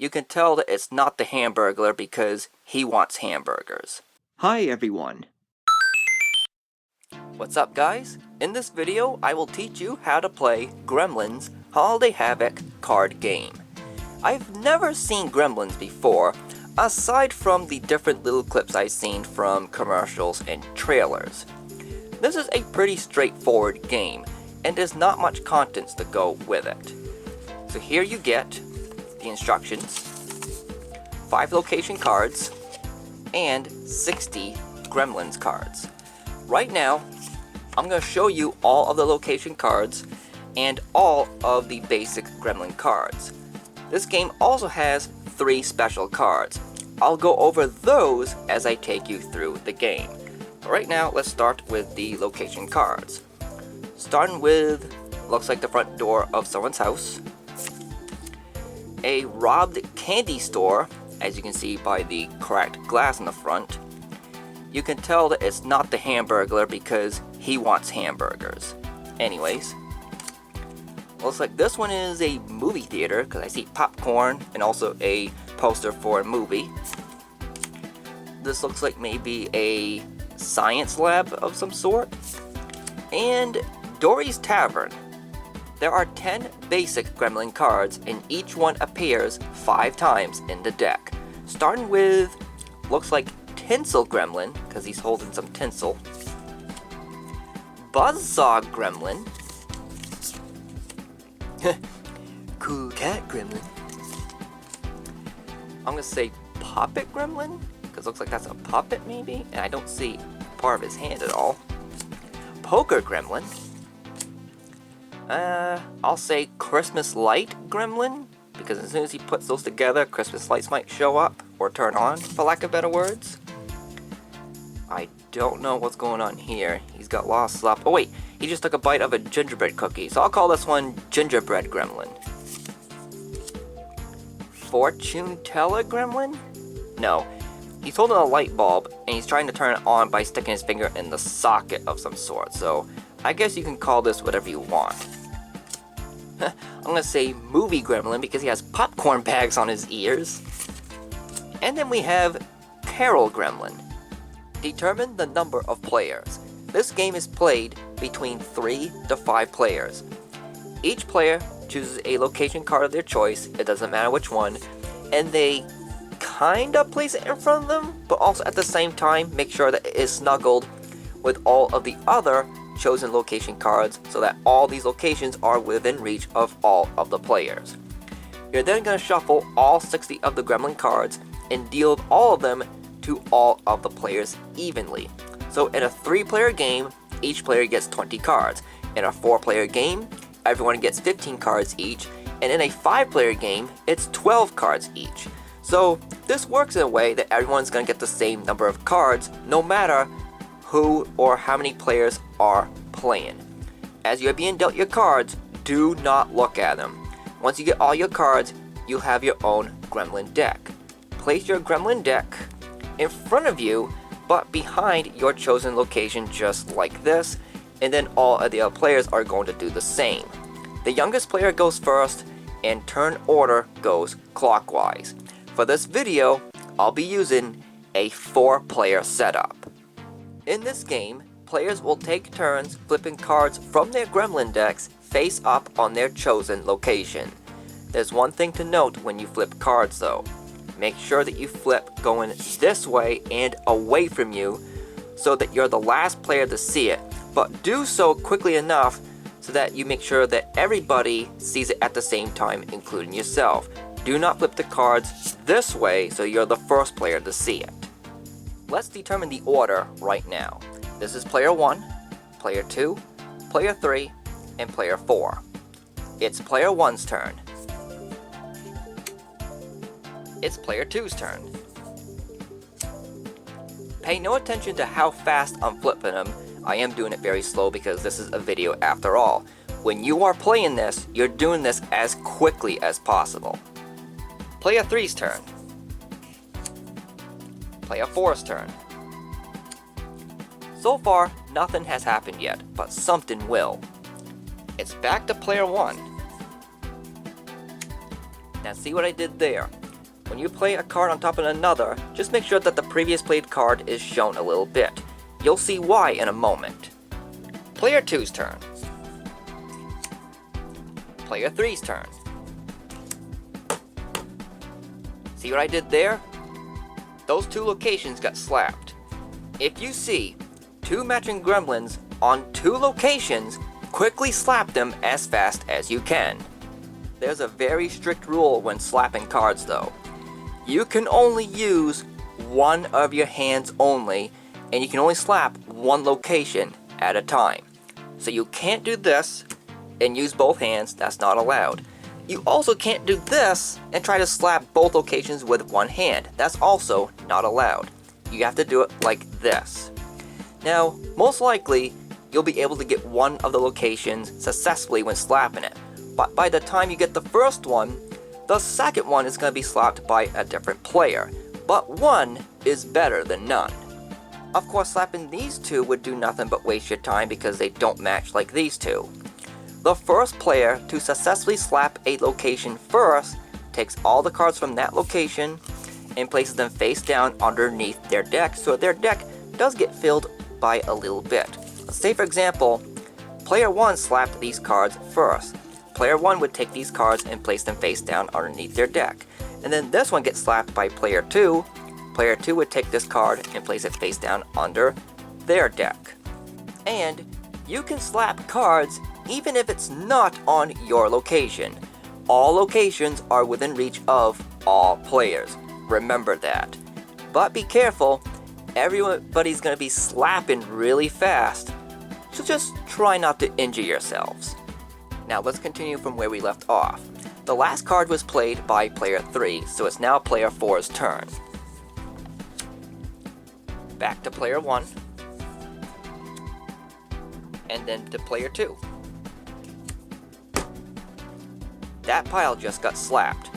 you can tell that it's not the Hamburglar because he wants hamburgers. Hi everyone. What's up guys? In this video I will teach you how to play Gremlins Holiday Havoc card game. I've never seen Gremlins before, aside from the different little clips I've seen from commercials and trailers. This is a pretty straightforward game, and there's not much contents to go with it. So here you get the instructions, 5 location cards, and 60 Gremlins cards. Right now, I'm going to show you all of the location cards and all of the basic Gremlin cards. This game also has 3 special cards. I'll go over those as I take you through the game. But right now, let's start with the location cards. Starting with, looks like the front door of someone's house. A robbed candy store, as you can see by the cracked glass in the front. You can tell that it's not the Hamburglar because he wants hamburgers. Anyways, looks like this one is a movie theater because I see popcorn and also a poster for a movie. This looks like maybe a science lab of some sort. And Dory's Tavern. There are 10 basic Gremlin cards and each one appears 5 times in the deck. Starting with, looks like Tinsel Gremlin, because he's holding some tinsel. Buzzsaw Gremlin. Cool cat Gremlin. I'm gonna say Puppet Gremlin, because looks like that's a puppet maybe, and I don't see part of his hand at all. Poker Gremlin. I'll say Christmas Light Gremlin, because as soon as he puts those together, Christmas lights might show up, or turn on, for lack of better words. I don't know what's going on here. He's got lost slop. Oh wait, he just took a bite of a gingerbread cookie, so I'll call this one Gingerbread Gremlin. Fortune Teller Gremlin? No, he's holding a light bulb, and he's trying to turn it on by sticking his finger in the socket of some sort, so I guess you can call this whatever you want. I'm gonna say Movie Gremlin because he has popcorn bags on his ears. And then we have Carol Gremlin. Determine the number of players. This game is played between 3 to 5 players. Each player chooses a location card of their choice, it doesn't matter which one, and they kinda place it in front of them, but also at the same time make sure that it is snuggled with all of the other chosen location cards so that all these locations are within reach of all of the players. You're then going to shuffle all 60 of the Gremlin cards and deal all of them to all of the players evenly. So in a 3-player game, each player gets 20 cards. In a 4-player game, everyone gets 15 cards each, and in a 5-player game, it's 12 cards each. So this works in a way that everyone's going to get the same number of cards no matter who or how many players are playing. As you're being dealt your cards, do not look at them. Once you get all your cards, you'll have your own Gremlin deck. Place your Gremlin deck in front of you, but behind your chosen location just like this, and then all of the other players are going to do the same. The youngest player goes first, and turn order goes clockwise. For this video, I'll be using a 4-player setup. In this game, players will take turns flipping cards from their Gremlin decks face up on their chosen location. There's one thing to note when you flip cards though. Make sure that you flip going this way and away from you so that you're the last player to see it, but do so quickly enough so that you make sure that everybody sees it at the same time, including yourself. Do not flip the cards this way so you're the first player to see it. Let's determine the order right now. This is player 1, player 2, player 3, and player 4. It's player 1's turn. It's player 2's turn. Pay no attention to how fast I'm flipping them. I am doing it very slow because this is a video after all. When you are playing this, you're doing this as quickly as possible. Player 3's turn. Player 4's turn. So far, nothing has happened yet, but something will. It's back to player 1. Now see what I did there? When you play a card on top of another, just make sure that the previous played card is shown a little bit. You'll see why in a moment. Player 2's turn. Player 3's turn. See what I did there? Those two locations got slapped. If you see two matching gremlins on two locations, quickly slap them as fast as you can. There's a very strict rule when slapping cards though. You can only use one of your hands only, and you can only slap one location at a time. So you can't do this and use both hands, that's not allowed. You also can't do this and try to slap both locations with one hand, that's also not allowed. You have to do it like this. Now, most likely, you'll be able to get one of the locations successfully when slapping it. But by the time you get the first one, the second one is going to be slapped by a different player. But one is better than none. Of course, slapping these two would do nothing but waste your time because they don't match like these two. The first player to successfully slap a location first takes all the cards from that location and places them face down underneath their deck, so their deck does get filled by a little bit. Let's say for example, player 1 slapped these cards first. Player 1 would take these cards and place them face down underneath their deck. And then this one gets slapped by player 2. Player 2 would take this card and place it face down under their deck. And you can slap cards even if it's not on your location. All locations are within reach of all players. Remember that. But be careful, everybody's going to be slapping really fast, so just try not to injure yourselves. Now let's continue from where we left off. The last card was played by player 3, so it's now player 4's turn. Back to player 1, and then to player 2. That pile just got slapped.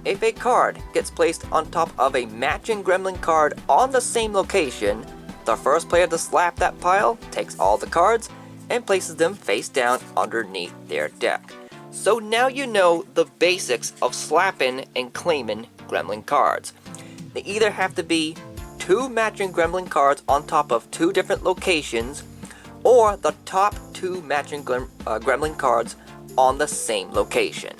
If a card gets placed on top of a matching gremlin card on the same location, the first player to slap that pile takes all the cards and places them face down underneath their deck. So now you know the basics of slapping and claiming gremlin cards. They either have to be two matching gremlin cards on top of two different locations, or the top two matching gremlin cards on the same location.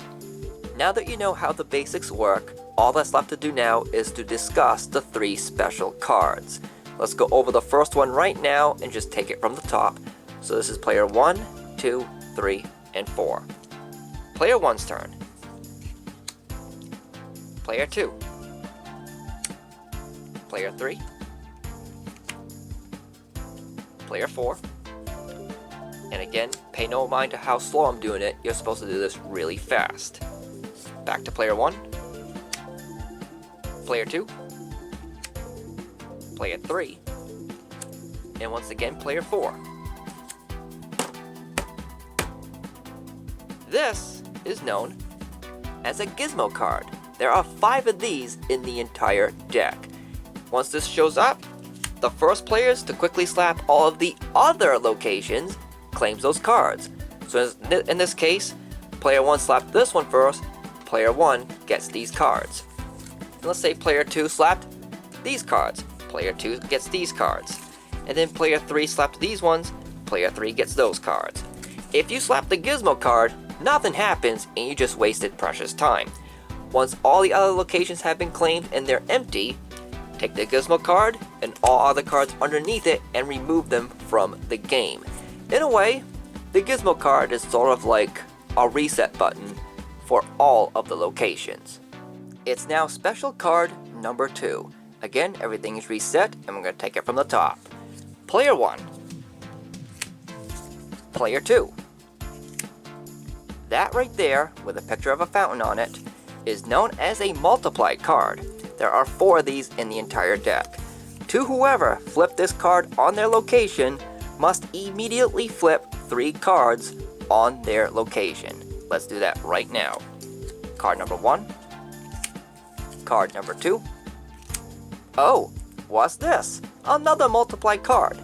Now that you know how the basics work, all that's left to do now is to discuss the three special cards. Let's go over the first one right now and just take it from the top. So this is player 1, 2, 3, and 4. Player 1's turn. Player 2. Player 3. Player 4. And again, pay no mind to how slow I'm doing it, you're supposed to do this really fast. Back to player 1. Player 2. Player 3. And once again, player 4. This is known as a gizmo card. There are 5 of these in the entire deck. Once this shows up, the first players to quickly slap all of the other locations claims those cards. So in this case, player 1 slapped this one first, player 1 gets these cards. And let's say player 2 slapped these cards, player 2 gets these cards. And then player 3 slapped these ones, player 3 gets those cards. If you slap the gizmo card, nothing happens and you just wasted precious time. Once all the other locations have been claimed and they're empty, take the gizmo card and all other cards underneath it and remove them from the game. In a way, the gizmo card is sort of like a reset button for all of the locations. It's now special card number 2. Again, everything is reset and we're going to take it from the top. Player 1. Player 2. That right there, with a picture of a fountain on it, is known as a multiply card. There are 4 of these in the entire deck. To whoever flipped this card on their location must immediately flip 3 cards on their location. Let's do that right now. Card number 1. Card number 2. Oh, what's this? Another multiply card.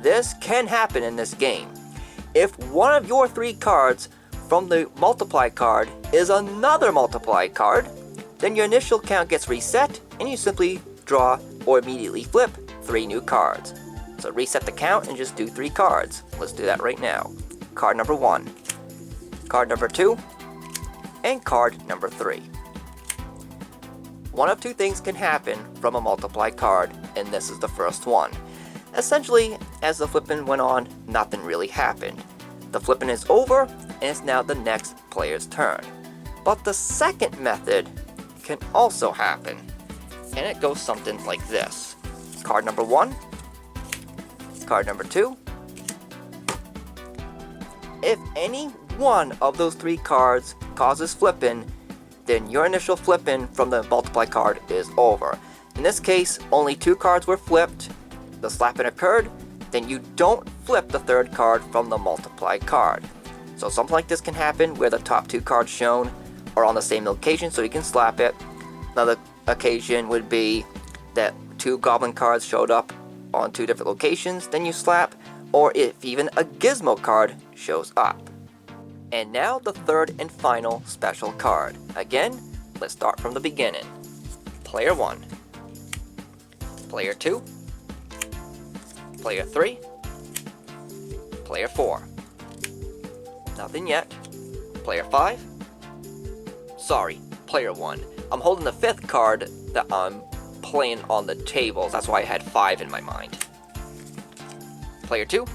This can happen in this game. If one of your 3 cards from the multiply card is another multiply card, then your initial count gets reset and you simply draw or immediately flip 3 new cards. So reset the count and just do 3 cards. Let's do that right now. Card number 1, card number 2, and card number 3. One of 2 things can happen from a multiply card, and this is the first one. Essentially, as the flipping went on, nothing really happened. The flipping is over, and it's now the next player's turn. But the second method can also happen, and it goes something like this. Card number 1, card number 2. If any one of those 3 cards causes flipping, then your initial flipping from the multiply card is over. In this case, only 2 cards were flipped, the slapping occurred, then you don't flip the 3rd card from the multiply card. So something like this can happen where the top 2 cards shown are on the same location, so you can slap it. Another occasion would be that 2 goblin cards showed up on 2 different locations, then you slap, or if even a gizmo card shows up. And now the 3rd and final special card. Again, let's start from the beginning. Player 1, Player 2, Player 3, Player 4. Nothing yet. Player 5. Sorry, Player 1. I'm holding the 5th card that I'm playing on the tables. That's why I had 5 in my mind. Player 2,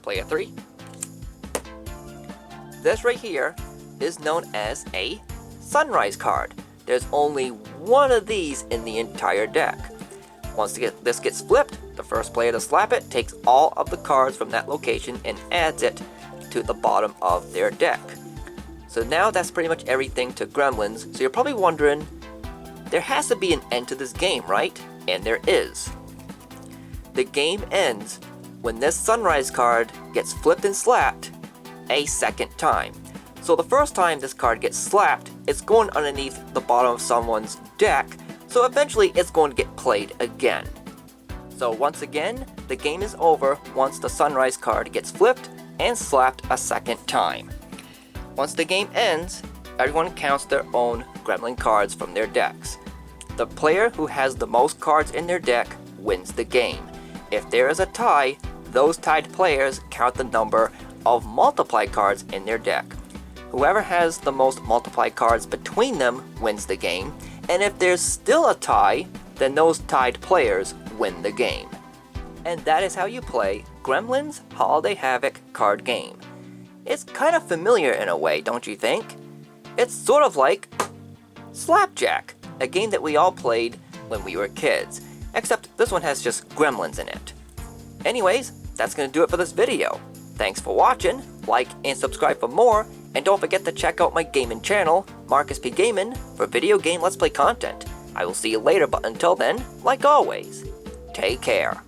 Player 3. This right here is known as a sunrise card. There's only one of these in the entire deck. Once this gets flipped, the first player to slap it takes all of the cards from that location and adds it to the bottom of their deck. So now that's pretty much everything to Gremlins. So you're probably wondering, there has to be an end to this game, right? And there is. The game ends when this sunrise card gets flipped and slapped a second time. So the first time this card gets slapped, it's going underneath the bottom of someone's deck, so eventually it's going to get played again. So once again, the game is over once the sunrise card gets flipped and slapped a second time. Once the game ends, everyone counts their own gremlin cards from their decks. The player who has the most cards in their deck wins the game. If there is a tie, those tied players count the number of multiply cards in their deck. Whoever has the most multiply cards between them wins the game, and if there's still a tie, then those tied players win the game. And that is how you play Gremlins Holiday Havoc card game. It's kind of familiar in a way, don't you think? It's sort of like Slapjack, a game that we all played when we were kids, except this one has just gremlins in it. Anyways, that's gonna do it for this video. Thanks for watching, like and subscribe for more, and don't forget to check out my gaming channel, Markis P Gaming, for video game Let's Play content. I will see you later, but until then, like always, take care.